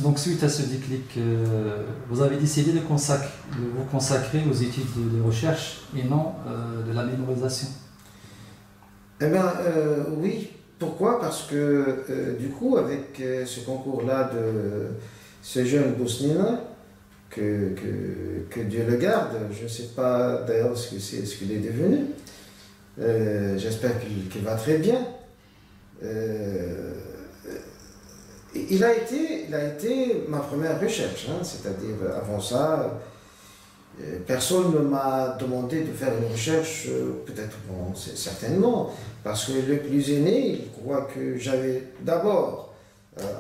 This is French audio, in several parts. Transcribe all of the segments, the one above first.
Donc, suite à ce déclic, vous avez décidé de vous consacrer aux études de recherche et non de la mémorisation. Eh bien, oui. Pourquoi? Parce que, du coup, avec ce concours-là de ce jeune Bosnien, que Dieu le garde, je ne sais pas d'ailleurs ce qu'il est devenu. J'espère qu'il va très bien. Il a été ma première recherche, hein, c'est-à-dire avant ça, personne ne m'a demandé de faire une recherche, peut-être, bon, certainement, parce que le plus aîné, il croit que j'avais d'abord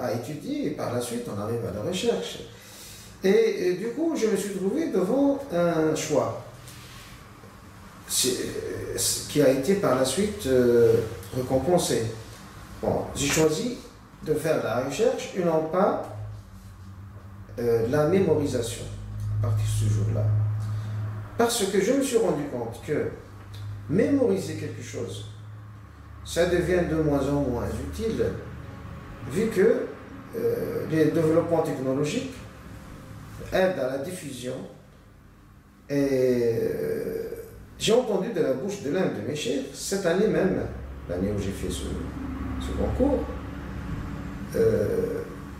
à étudier et par la suite on arrive à la recherche. Et du coup, je me suis trouvé devant un choix qui a été par la suite récompensé. Bon, j'ai choisi de faire la recherche et non pas la mémorisation à partir de ce jour-là. Parce que je me suis rendu compte que mémoriser quelque chose, ça devient de moins en moins utile, vu que les développements technologiques aident à la diffusion. Et j'ai entendu de la bouche de l'un de mes chefs, cette année même, l'année où j'ai fait ce concours,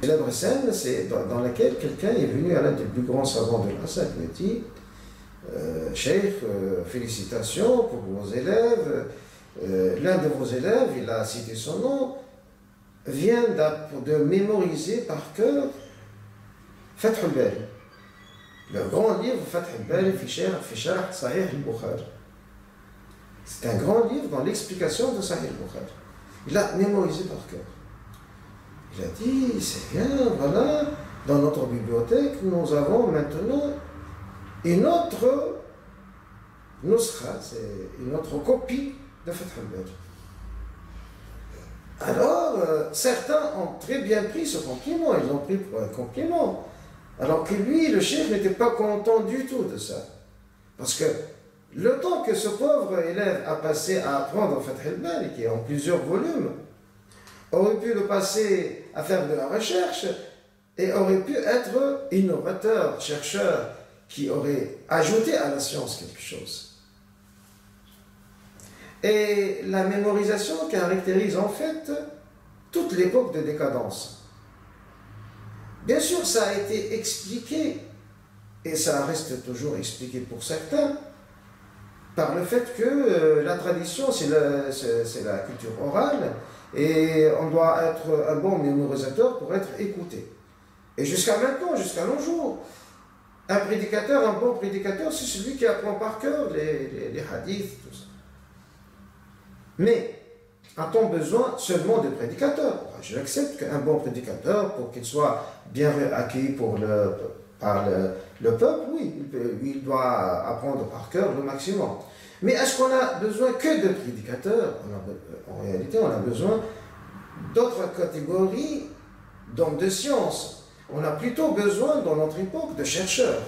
célèbre scène, c'est dans laquelle quelqu'un est venu à l'un des plus grands savants de l'Assad, il me dit Cheikh, félicitations pour vos élèves. L'un de vos élèves, il a cité son nom, vient de mémoriser par cœur Fath al-Bari, le grand livre Fath al-Bari fi Sharh Sahih al-Bukhari. C'est un grand livre dans l'explication de Sahih al-Bukhari. Il a mémorisé par cœur. Il a dit, c'est bien, voilà, dans notre bibliothèque, nous avons maintenant une autre nuskha, c'est une autre copie de Fath al-Bari. Alors, certains ont très bien pris ce compliment, ils l'ont pris pour un compliment. Alors que lui, le chef, n'était pas content du tout de ça. Parce que le temps que ce pauvre élève a passé à apprendre Fath al-Bari, qui est en plusieurs volumes, aurait pu le passer à faire de la recherche et aurait pu être innovateur, chercheur, qui aurait ajouté à la science quelque chose. Et la mémorisation caractérise en fait toute l'époque de décadence. Bien sûr, ça a été expliqué, et ça reste toujours expliqué pour certains, par le fait que la tradition, c'est la culture orale, et on doit être un bon mémorisateur pour être écouté. Et jusqu'à maintenant, jusqu'à nos jours, un bon prédicateur, c'est celui qui apprend par cœur les hadiths, tout ça. Mais a-t-on besoin seulement de prédicateurs? J'accepte qu'un bon prédicateur, pour qu'il soit bien accueilli par le peuple, oui, il doit apprendre par cœur le maximum. Mais est-ce qu'on a besoin que de prédicateurs? En réalité, on a besoin d'autres catégories d'hommes de science. On a plutôt besoin, dans notre époque, de chercheurs,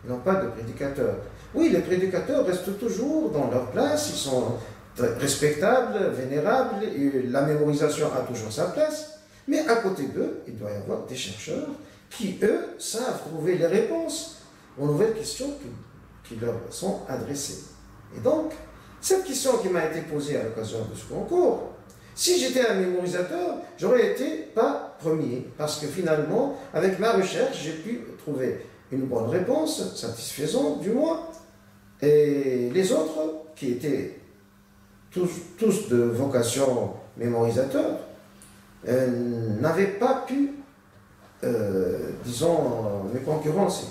non pas de prédicateurs. Oui, les prédicateurs restent toujours dans leur place, ils sont respectables, vénérables, et la mémorisation a toujours sa place, mais à côté d'eux, il doit y avoir des chercheurs qui, eux, savent trouver les réponses aux nouvelles questions qui leur sont adressées. Et donc, cette question qui m'a été posée à l'occasion de ce concours, si j'étais un mémorisateur, j'aurais été pas premier, parce que finalement, avec ma recherche, j'ai pu trouver une bonne réponse, satisfaisante du moins, et les autres, qui étaient tous de vocation mémorisateur, n'avaient pas pu, disons, me concurrencer.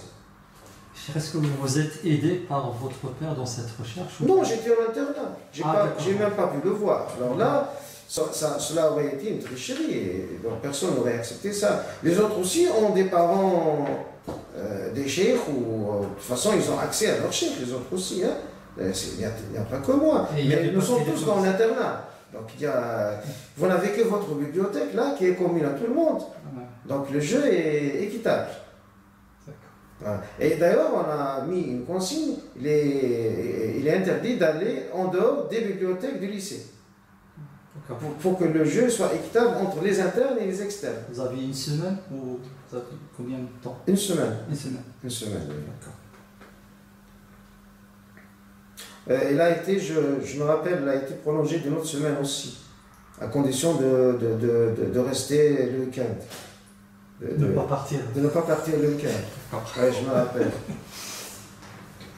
Est-ce que vous vous êtes aidé par votre père dans cette recherche? Non, j'étais en internat. J'ai même pas pu le voir. Alors là, cela aurait été une tricherie et donc personne n'aurait accepté ça. Les autres aussi ont des parents, des cheikhs, ou de toute façon ils ont accès à leurs cheikhs, les autres aussi. Hein. Il n'y a pas que moi. Mais nous sommes tous dans l'internat. Donc vous n'avez que votre bibliothèque là qui est commune à tout le monde. Donc le jeu est équitable. Et d'ailleurs, on a mis une consigne, il est interdit d'aller en dehors des bibliothèques du lycée. pour que le jeu soit équitable entre les internes et les externes. Vous avez une semaine ou vous avez combien de temps? Une semaine. Une semaine. Une semaine, oui. D'accord. Il a été, je me rappelle, il a été prolongé d'une autre semaine aussi, à condition de rester le week-end. De ne pas partir. De ne pas partir le week-end. Ouais, je me rappelle.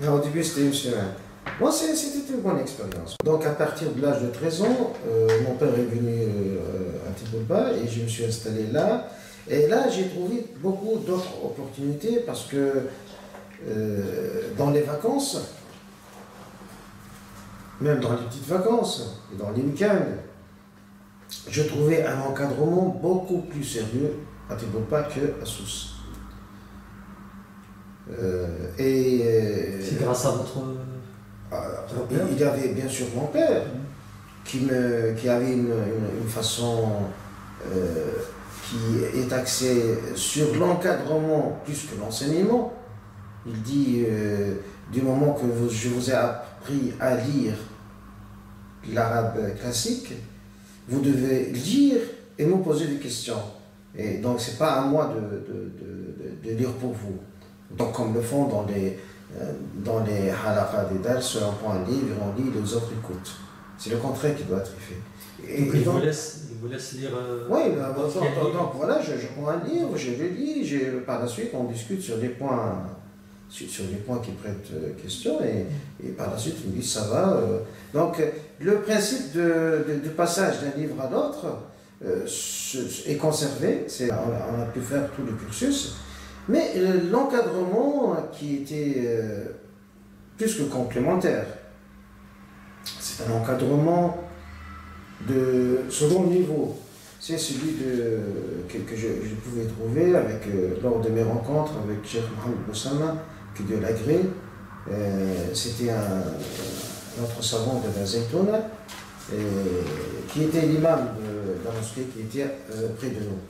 Mais au début, c'était une semaine. Moi, c'était une bonne expérience. Donc, à partir de l'âge de 13 ans, mon père est venu à Tiboulba et je me suis installé là. Et là, j'ai trouvé beaucoup d'autres opportunités parce que dans les vacances, même dans les petites vacances, et dans les week-ends, je trouvais un encadrement beaucoup plus sérieux à Tiboulba qu'à Sousse. C'est grâce à votre père? Il y avait bien sûr mon père qui avait une façon qui est axée sur l'encadrement plus que l'enseignement. Il dit du moment que je vous ai appris à lire l'arabe classique, vous devez lire et me poser des questions. Et donc c'est pas à moi de lire pour vous. Donc comme le font dans les halaqas des dars, on prend un livre, on lit, les autres écoutent. C'est le contraire qui doit être fait. Et il vous laisse lire. Oui, donc voilà, je prends un livre, je le lis, par la suite on discute sur des points qui prêtent question et par la suite il me dit ça va. Donc le principe de passage d'un livre à l'autre est conservé, on a pu faire tout le cursus. Mais l'encadrement qui était plus que complémentaire, c'est un encadrement de second niveau. C'est celui que je pouvais trouver lors de mes rencontres avec Cheikh Mohamed Boussama, que Dieu l'agrée. C'était un autre savant de la Zaytouna, qui était l'imam de la mosquée qui était près de nous.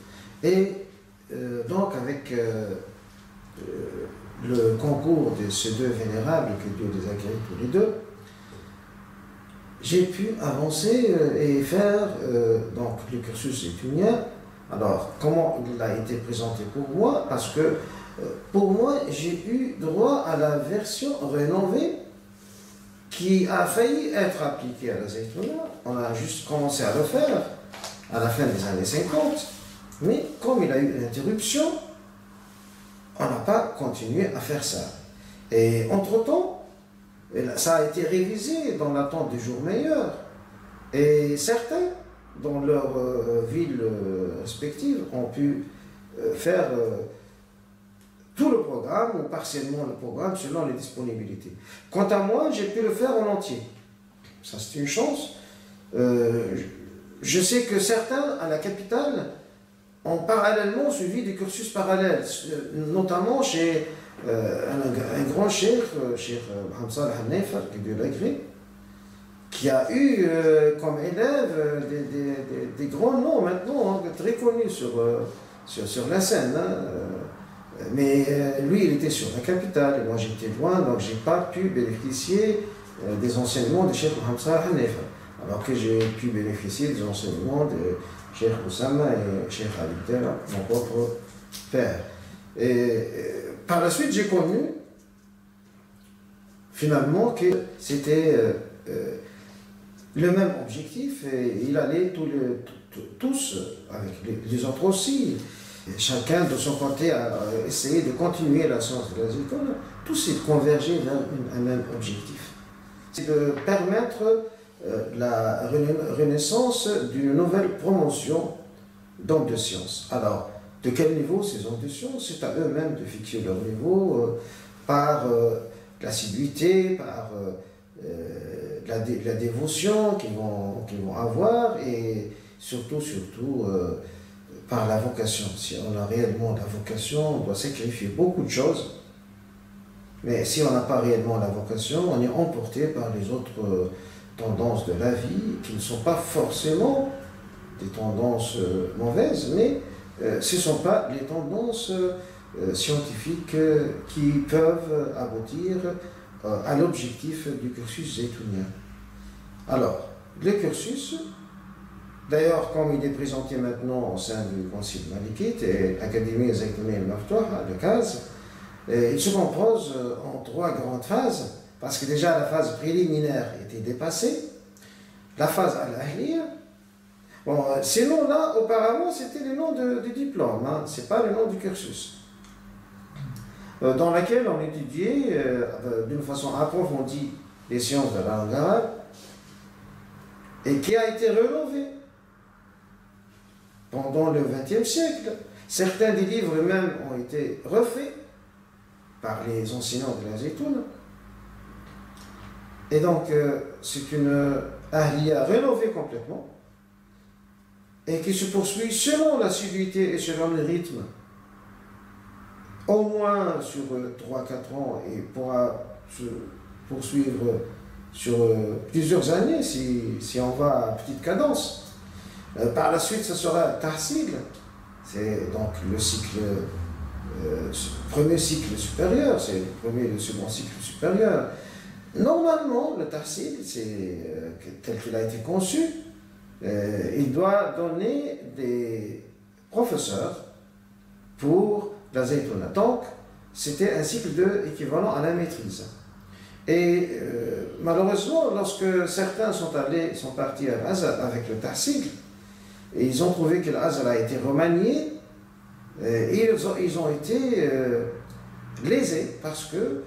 Et donc avec le concours de ces deux vénérables, que Dieu les agrée tous les deux, j'ai pu avancer et faire donc le cursus étudiant. Alors comment il a été présenté pour moi? Parce que pour moi j'ai eu droit à la version rénovée qui a failli être appliquée à la Zaytouna. On a juste commencé à le faire à la fin des années 50. Mais comme il a eu une interruption, on n'a pas continué à faire ça. Et entre-temps, ça a été révisé dans l'attente des jours meilleurs. Et certains, dans leurs villes respectives, ont pu faire tout le programme ou partiellement le programme selon les disponibilités. Quant à moi, j'ai pu le faire en entier. Ça, c'est une chance. Je sais que certains, à la capitale, ont parallèlement suivi des cursus parallèles, notamment chez un grand cheikh, Cheikh Mohamed Saleh Al-Naifar, qui Dieu l'agrée, qui a eu comme élève des grands noms maintenant, très connus sur la scène. Mais lui, il était sur la capitale, et moi j'étais loin, donc je n'ai pas pu bénéficier des enseignements de Cheikh Mohamed Saleh Al-Naifar, alors que j'ai pu bénéficier des enseignements de Cheikh Oussama et Cheikh Abdel, mon propre père. Et par la suite, j'ai connu finalement que c'était le même objectif et il allait tous, avec les autres aussi, chacun de son côté a essayé de continuer la science de la zircone, tous ils convergeaient vers un même objectif. C'est de permettre la renaissance d'une nouvelle promotion d'hommes de science. Alors, de quel niveau ces hommes de science? C'est à eux-mêmes de fixer leur niveau par l'assiduité, par la dévotion qu'ils vont avoir et surtout par la vocation. Si on a réellement la vocation, on doit sacrifier beaucoup de choses. Mais si on n'a pas réellement la vocation, on est emporté par les autres tendances de la vie, qui ne sont pas forcément des tendances mauvaises, mais ce ne sont pas les tendances scientifiques qui peuvent aboutir à l'objectif du cursus zaytounien. Alors, le cursus D'ailleurs, comme il est présenté maintenant au sein du Concile malikite et l'Académie Zaytouni al-Maftoua, le CAZ, il se compose en 3 grandes phases, parce que déjà la phase préliminaire était dépassée, la phase al-Ahliya. Bon, ces noms-là, auparavant, c'était les noms de diplômes, hein, ce n'est pas le nom du cursus, dans laquelle on étudiait d'une façon approfondie les sciences de la langue arabe, et qui a été rénové pendant le XXe siècle. Certains des livres même ont été refaits par les enseignants de la Zaytouna. Et donc, c'est une ahliya rénovée complètement et qui se poursuit selon l'assiduité et selon le rythme, au moins sur 3-4 ans, et pourra se poursuivre sur plusieurs années si on va à petite cadence. Par la suite, ce sera tahsil, c'est donc le cycle, premier cycle supérieur, c'est le premier et le second cycle supérieur. Normalement, le tahsil, tel qu'il a été conçu, il doit donner des professeurs pour la Zaytouna. Donc, c'était un cycle équivalent à la maîtrise. Et malheureusement, lorsque certains sont partis à l'Azhar avec le tahsil, et ils ont trouvé que l'Azhar a été remanié, et ils ont été lésés parce que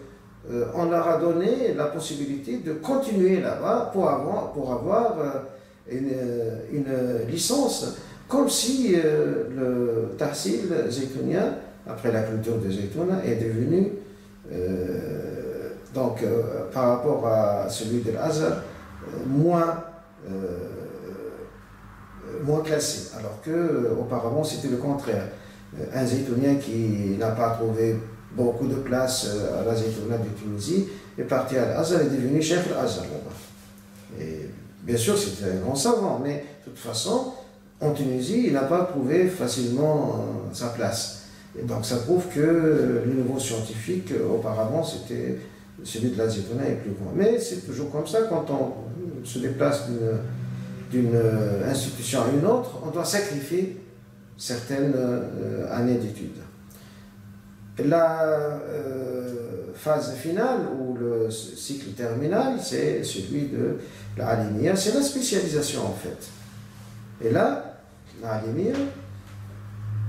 on leur a donné la possibilité de continuer là-bas pour avoir une licence, comme si le tahsil zaytounien, après la culture de Zaytouna, est devenu, par rapport à celui de l'Azhar, moins classé, alors qu'auparavant c'était le contraire. Un Zaytounien qui n'a pas trouvé beaucoup de place à la Zaytouna de Tunisie est parti à l'Azhar et est devenu chef de l'Azhar là-bas. Et bien sûr, c'était un grand savant, mais de toute façon, en Tunisie, il n'a pas trouvé facilement sa place. Et donc ça prouve que le niveau scientifique, auparavant, c'était celui de la Zaytouna est plus grand. Mais c'est toujours comme ça, quand on se déplace d'une institution à une autre, on doit sacrifier certaines années d'études. La phase finale, ou le cycle terminal, c'est celui de l'Alimiyya, c'est la spécialisation en fait. Et là, l'Alimiyya,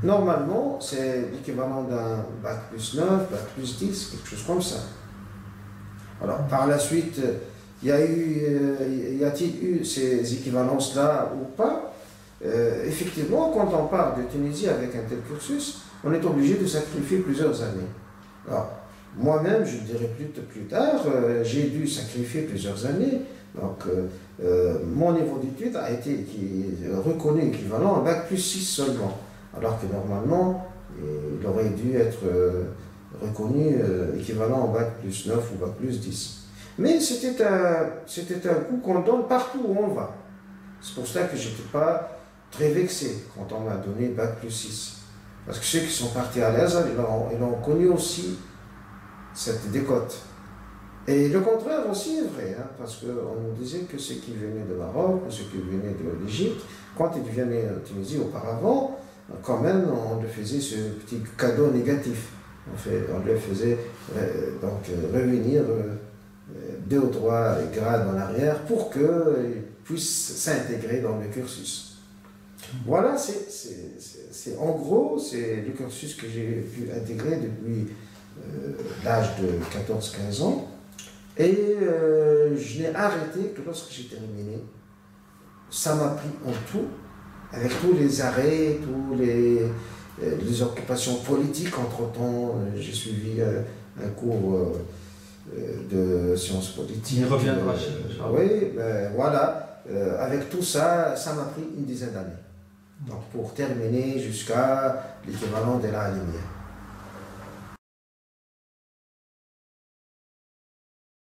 normalement, c'est l'équivalent d'un bac plus 9, bac plus 10, quelque chose comme ça. Alors, par la suite, y a-t-il eu ces équivalences-là ou pas? Effectivement, quand on part de Tunisie avec un tel cursus, on est obligé de sacrifier plusieurs années. Alors, moi-même, je dirais plus tard, j'ai dû sacrifier plusieurs années. Donc, mon niveau d'études a été reconnu équivalent à bac plus 6 seulement. Alors que normalement, il aurait dû être reconnu équivalent au bac plus 9 ou bac plus 10. Mais c'était un coup qu'on donne partout où on va. C'est pour ça que je n'étais pas très vexé quand on m'a donné bac plus 6. Parce que ceux qui sont partis à l'Azhar, ils ont connu aussi cette décote. Et le contraire aussi est vrai, hein, parce qu'on nous disait que ceux qui venaient de Maroc, ou ceux qui venaient de l'Égypte, quand ils venaient en Tunisie auparavant, quand même, on leur faisait ce petit cadeau négatif. On leur faisait revenir 2 ou 3 grades en arrière pour qu'ils puissent s'intégrer dans le cursus. Voilà, en gros, c'est le cursus que j'ai pu intégrer depuis l'âge de 14-15 ans. Et je n'ai arrêté que lorsque j'ai terminé. Ça m'a pris en tout, avec tous les arrêts, les occupations politiques. Entre-temps, j'ai suivi un cours de sciences politiques. Il reviendra oui, ben, voilà. Avec tout ça, ça m'a pris une dizaine d'années. Donc pour terminer jusqu'à l'équivalent de l'Alimiyya.